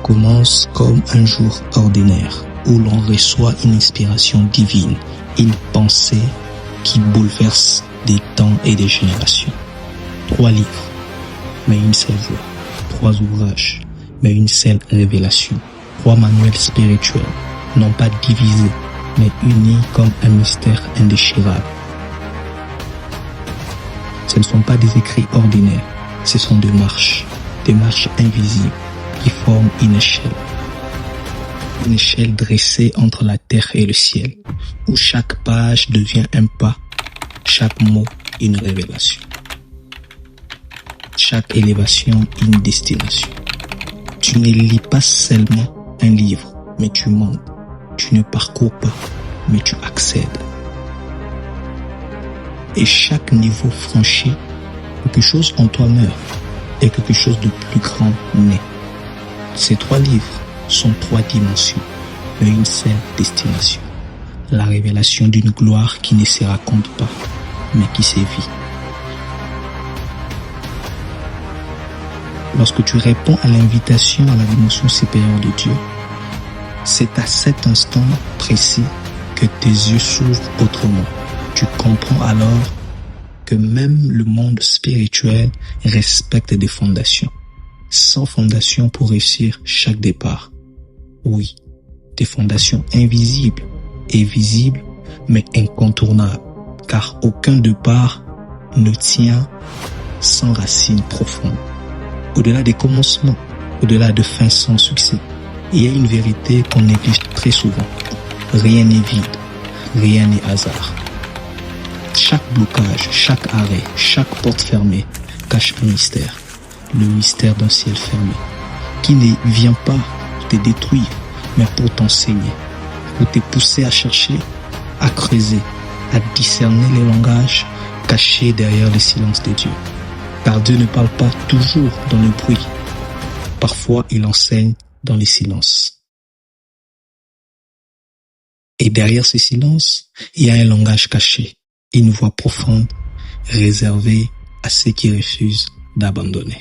commence comme un jour ordinaire où l'on reçoit une inspiration divine, une pensée qui bouleverse des temps et des générations. 3 livres, mais une seule voix. 3 ouvrages, mais une seule révélation. 3 manuels spirituels, non pas divisés, mais unis comme un mystère indéchirable. Ce ne sont pas des écrits ordinaires, ce sont des marches invisibles qui forment une échelle dressée entre la terre et le ciel, où chaque page devient un pas, chaque mot une révélation, chaque élévation une destination. Tu ne lis pas seulement un livre, mais tu montes. Tu ne parcours pas, mais tu accèdes. Et chaque niveau franchi, quelque chose en toi meurt et quelque chose de plus grand naît. Ces 3 livres sont 3 dimensions, mais une seule destination. La révélation d'une gloire qui ne se raconte pas, mais qui se vit. Lorsque tu réponds à l'invitation à la dimension supérieure de Dieu, c'est à cet instant précis que tes yeux s'ouvrent autrement. Tu comprends alors que même le monde spirituel respecte des fondations. Sans fondation pour réussir chaque départ. Oui, des fondations invisibles et visibles, mais incontournables, car aucun départ ne tient sans racines profondes. Au-delà des commencements, au-delà de fins sans succès, il y a une vérité qu'on néglige très souvent. Rien n'est vide, rien n'est hasard. Chaque blocage, chaque arrêt, chaque porte fermée cache un mystère. Le mystère d'un ciel fermé, qui ne vient pas te détruire, mais pour t'enseigner, pour te pousser à chercher, à creuser, à discerner les langages cachés derrière le silence de Dieu. Car Dieu ne parle pas toujours dans le bruit. Parfois, il enseigne dans le silence. Et derrière ce silence, il y a un langage caché, une voix profonde, réservée à ceux qui refusent d'abandonner.